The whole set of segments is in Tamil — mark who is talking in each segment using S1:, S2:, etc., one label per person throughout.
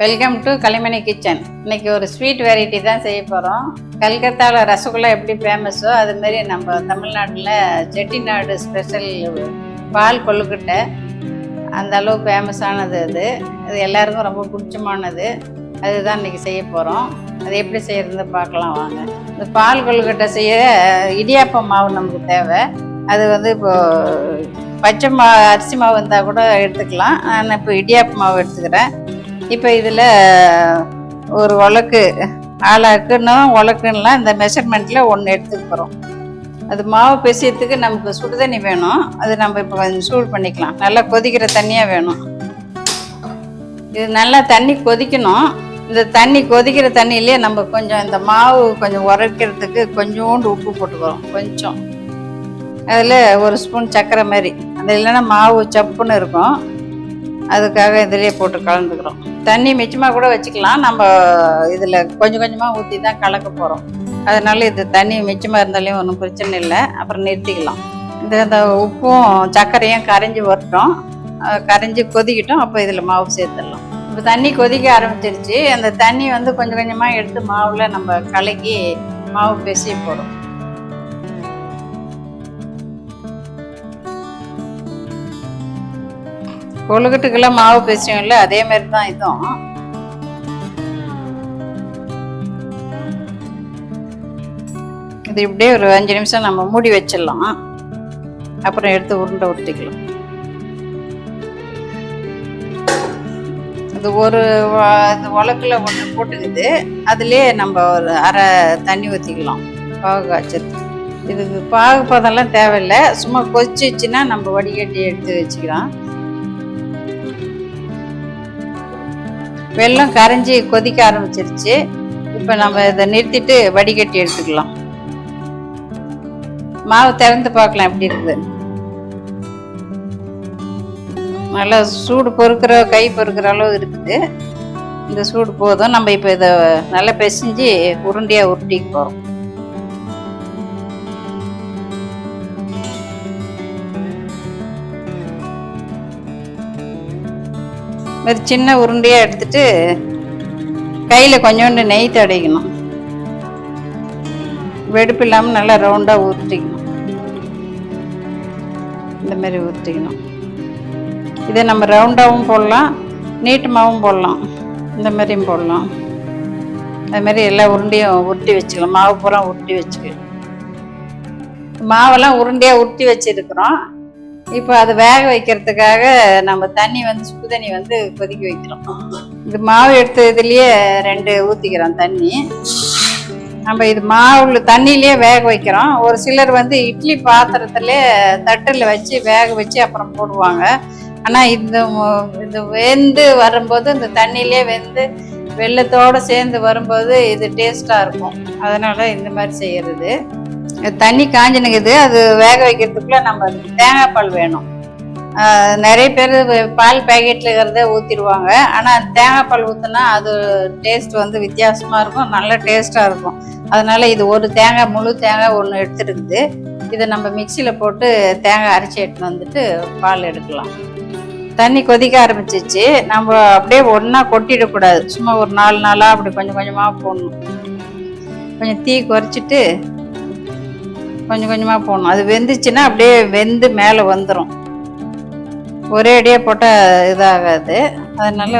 S1: Welcome to Kalaimani kitchen. இன்னைக்கு ஒரு ஸ்வீட் வெரைட்டி தான் செய்ய போகிறோம். கல்கத்தாவில் ரசகுல்லா எப்படி ஃபேமஸோ அதுமாரி நம்ம தமிழ்நாட்டில் செட்டிநாடு ஸ்பெஷல் பால் கொழுக்கட்டை அந்த அளவு ஃபேமஸானது. அது எல்லாருக்கும் ரொம்ப பிடிச்சமானது. அதுதான் இன்றைக்கி செய்ய போகிறோம். அது எப்படி செய்கிறது பார்க்கலாம் வாங்க. இந்த பால் கொழுக்கட்டை செய்ய இடியாப்பம் மாவு நமக்கு தேவை. அது இப்போது பச்சை அரிசி மாவு இருந்தால் கூட எடுத்துக்கலாம். நான் இப்போ இடியாப்பம் மாவு எடுத்துக்கிறேன். இப்போ இதில் ஒரு உலக்கு ஆளாக்குன்னா உலக்குன்னெலாம் இந்த மெஷர்மெண்ட்டில் ஒன்று எடுத்துக்க போகிறோம். அது மாவு பிசையத்துக்கு நமக்கு சுடுதண்ணி வேணும். அது நம்ம இப்போ கொஞ்சம் சூடு பண்ணிக்கலாம். நல்லா கொதிக்கிற தண்ணியாக வேணும். இது நல்லா தண்ணி கொதிக்கணும். இந்த தண்ணி கொதிக்கிற தண்ணியிலே நம்ம கொஞ்சம் இந்த மாவு கொஞ்சம் உரைக்கிறதுக்கு கொஞ்சோண்டு உப்பு போட்டுக்கிறோம். கொஞ்சம் அதில் ஒரு ஸ்பூன் சர்க்கரை மாதிரி, அது இல்லைன்னா மாவு சப்புன்னு இருக்கும். அதுக்காக இதிலே போட்டு கலந்துக்கிறோம். தண்ணி மிச்சமாக கூட வச்சுக்கலாம். நம்ம இதில் கொஞ்சம் கொஞ்சமாக ஊற்றி தான் கலக்க போகிறோம். அதனால இது தண்ணி மிச்சமாக இருந்தாலையும் ஒன்றும் பிரச்சனை இல்லை. அப்புறம் நிறுத்திக்கலாம். இந்த உப்பும் சர்க்கரையும் கரைஞ்சி வரட்டும். கரைஞ்சி கொதிக்கிட்டோம். அப்போ இதில் மாவு சேர்த்துடலாம். இப்போ தண்ணி கொதிக்க ஆரம்பிச்சிருச்சு. அந்த தண்ணி கொஞ்சம் கொஞ்சமாக எடுத்து மாவில் நம்ம கலக்கி மாவு பிசைய போகிறோம். கொழுக்கட்டுக்கெல்லாம் மாவு பிசையும் இல்லை, அதே மாதிரி தான் இதுவும். இது இப்படியே ஒரு 5 நிமிஷம் நம்ம மூடி வச்சிடலாம். அப்புறம் எடுத்து உருண்டை உருட்டிக்கலாம். இது ஒரு உலக்கில் ஒன்று போட்டுக்குது. அதுலேயே நம்ம ஒரு அரை தண்ணி ஊற்றிக்கலாம் பாகு காய்ச்சது. இதுக்கு பாகு பதம்லாம் தேவையில்லை. சும்மா கொதிச்சிச்சுன்னா நம்ம வடிகட்டி எடுத்து வச்சுக்கலாம். வெல்லம் கரைஞ்சி கொதிக்க ஆரம்பிச்சிருச்சு. இப்போ நம்ம இதை நிறுத்திட்டு வடிகட்டி எடுத்துக்கலாம். மாவு திறந்து பார்க்கலாம் எப்படி இருக்குது. நல்லா சூடு பொறுக்கிற கை பொறுக்கிற அளவு இருக்குது. இந்த சூடு போதும். நம்ம இப்போ இதை நல்லா பிசைஞ்சு உருண்டையாக உருட்டிக்கு போகிறோம். ஒரு சின்ன உருண்டையாக எடுத்துட்டு கையில் கொஞ்சோண்டு நெய் தடவிக்கணும். வெடுப்பு இல்லாமல் நல்லா ரவுண்டாக ஊற்றிக்கணும். இந்த மாதிரி ஊற்றிக்கணும். இதை நம்ம ரவுண்டாகவும் போடலாம், நீட்டமாகவும் போடலாம், இந்த மாதிரியும் போடலாம். அதுமாரி எல்லா உருண்டையும் உருட்டி வச்சுக்கலாம். மாவு பூரா உருட்டி வச்சுக்கலாம். மாவெல்லாம் உருண்டையாக உருட்டி வச்சுருக்குறோம். இப்போ அது வேக வைக்கிறதுக்காக நம்ம தண்ணி சுடு தண்ணி கொதிக்க வைக்கிறோம். இந்த மாவு எடுத்த இதுலேயே 2 ஊற்றிக்கிறோம் தண்ணி. நம்ம இது மாவுல தண்ணியிலே வேக வைக்கிறோம். ஒரு சிலர் இட்லி பாத்திரத்துல தட்டில் வச்சு வேக வச்சு அப்புறம் போடுவாங்க. ஆனால் இது வெந்து வரும்போது இந்த தண்ணியிலே வெள்ளத்தோடு சேர்ந்து வரும்போது இது டேஸ்ட்டாக இருக்கும். அதனால் இந்த மாதிரி செய்கிறது. தண்ணி காஞ்சினுக்குது. அது வேக வைக்கிறதுக்குள்ள நம்ம தேங்காய் பால் வேணும். நிறைய பேர் பால் பேக்கெட்டில் இருக்கிறத ஊற்றிடுவாங்க. ஆனால் தேங்காய் பால் ஊற்றினா அது டேஸ்ட் வித்தியாசமாக இருக்கும், நல்ல டேஸ்ட்டாக இருக்கும். அதனால் இது ஒரு தேங்காய், முழு தேங்காய் ஒன்று எடுத்துருக்குது. இதை நம்ம மிக்சியில் போட்டு தேங்காய் அரைச்சி எடுத்துன்னு வந்துட்டு பால் எடுக்கலாம். தண்ணி கொதிக்க ஆரம்பிச்சிச்சு. நம்ம அப்படியே ஒன்றா கொட்டிடக்கூடாது. சும்மா ஒரு 4 நாளாக அப்படி கொஞ்சம் கொஞ்சமாக போடணும். கொஞ்சம் தீ குறைச்சிட்டு கொஞ்சம் கொஞ்சமாக போடணும். அது வெந்துச்சுன்னா அப்படியே வெந்து மேலே வந்துடும். ஒரே அடியாக போட்டால் இதாகாது. அதனால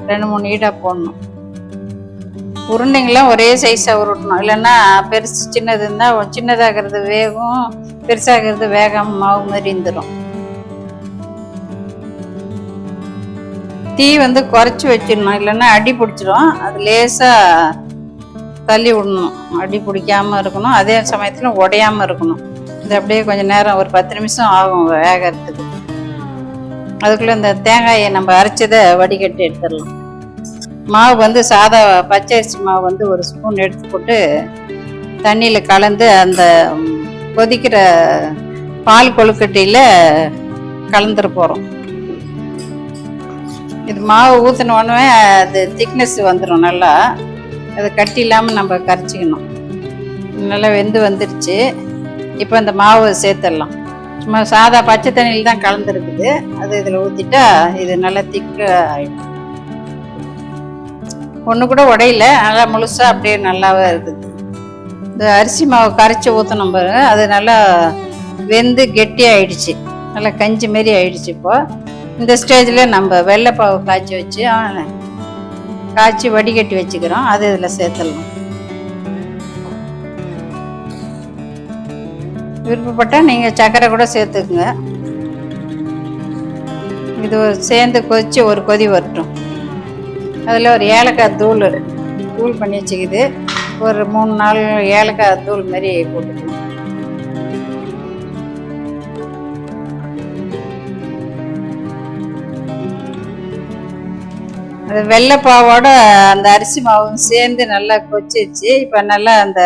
S1: 2-3 ஈடாக போடணும். உருண்டைங்களாம் ஒரே சைஸாக உருட்டணும். இல்லைன்னா பெருசு சின்னது இருந்தால் சின்னதாகிறது வேகும், பெருசாகிறது வேகாமல் மாவு மாதிரி இருந்துடும். தீ குறைச்சி வச்சிடணும், இல்லைன்னா அடி பிடிச்சிடும். அது லேசாக தள்ளி விடணும். அடி பிடிக்காமல் இருக்கணும். அதே சமயத்தில் உடையாமல் இருக்கணும். இது அப்படியே கொஞ்சம் நேரம், ஒரு 10 நிமிஷம் ஆகும் வேகிறதுக்கு. அதுக்குள்ளே இந்த தேங்காயை நம்ம அரைச்சதை வடிகட்டி எடுத்துடலாம். மாவு சாதா பச்சரிசி மாவு ஒரு ஸ்பூன் எடுத்து போட்டு தண்ணியில் கலந்து அந்த கொதிக்கிற பால் கொழுக்கட்டையில் கலந்துட போகிறோம். இது மாவு ஊற்றின உடனே அது திக்னஸ் வந்துடும். நல்லா அதை கட்டி இல்லாமல் நம்ம கரைச்சிக்கணும். நல்லா வெந்து வந்துடுச்சு. இப்போ அந்த மாவு சேர்த்துடலாம். சும்மா சாதா பச்சை தண்ணியில் தான் கலந்துருக்குது. அது இதில் ஊற்றிட்டா இது நல்லா திக்காக ஆகிடும். ஒன்று கூட உடையில, நல்லா முழுசாக அப்படியே நல்லாவே இருக்குது. இந்த அரிசி மாவு கரைச்சி ஊற்றணும் பாருங்க, அது நல்லா வெந்து கெட்டியாகிடுச்சு, நல்லா கஞ்சி மாரி ஆயிடுச்சு. இப்போ இந்த ஸ்டேஜில் நம்ம வெள்ளைப்பாவு காய்ச்சி வடிகட்டி வச்சுக்கிறோம், அது இதில் சேர்த்துடலாம். விருப்பப்பட்டால் நீங்கள் சர்க்கரை கூட சேர்த்துக்குங்க. இது சேர்ந்து கொதிச்சு ஒரு கொதி வரட்டும். அதில் ஒரு ஏலக்காய் தூள் பண்ணி வச்சுக்கிது, ஒரு 3-4 ஏலக்காய் தூள் மாதிரி போட்டுக்கணும். அது வெள்ளைப்பாவோட அந்த அரிசி மாவும் சேர்ந்து நல்லா கொச்சிச்சு. இப்போ நல்லா அந்த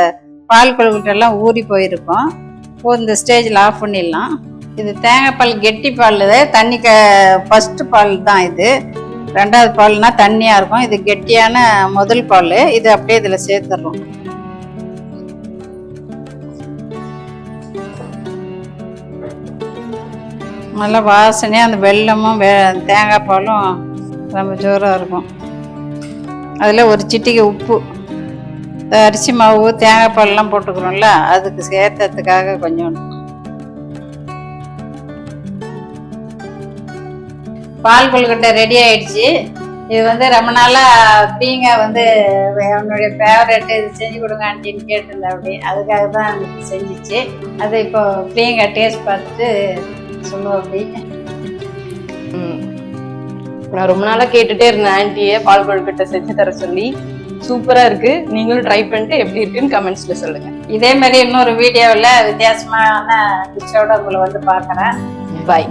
S1: பால் கொழுக்கட்டெல்லாம் ஊறி போயிருக்கும். இந்த ஸ்டேஜில் ஆஃப் பண்ணிடலாம். இது தேங்காய் பால் கெட்டி பால், தண்ணி ஃபஸ்ட்டு பால் தான் இது. 2வது பால்னா தண்ணியாக இருக்கும், இது கெட்டியான முதல் பால். இது அப்படியே இதில் சேர்த்துடுறோம். நல்லா வாசனையாக அந்த வெல்லமும் தேங்காய் பாலும் ரொம்ப ஜோராக இருக்கும். அதில் ஒரு சிட்டிகை உப்பு, அரிசி மாவு தேங்காய் பால்லாம் போட்டுக்கிறோம்ல, அதுக்கு சேர்த்ததுக்காக கொஞ்சம். பால் கொழுக்கட்டை ரெடி ஆயிடுச்சு. இது ரொம்ப நாளாக பிரியங்கா அவனுடைய ஃபேவரட், இது செஞ்சு கொடுங்க ஆண்டின்னு கேட்டிருந்தேன். அப்படி அதுக்காக தான் செஞ்சிச்சு. அது இப்போ பிரியங்கா டேஸ்ட் பார்த்துட்டு சொல்லுவோம். அப்படி
S2: நான் ரொம்ப நாளாக கேட்டுட்டே இருந்தேன் ஆண்டியை பால் கொழுக்கட்டை செஞ்சு தர சொல்லி. சூப்பராக இருக்கு. நீங்களும் ட்ரை பண்ணிட்டு எப்படி இருக்குன்னு கமெண்ட்ஸ்ல சொல்லுங்க.
S1: இதே மாதிரி இன்னொரு வீடியோவில் வித்தியாசமான டிஷ்ஷோட உங்களை பார்க்குறேன்.
S2: பாய்.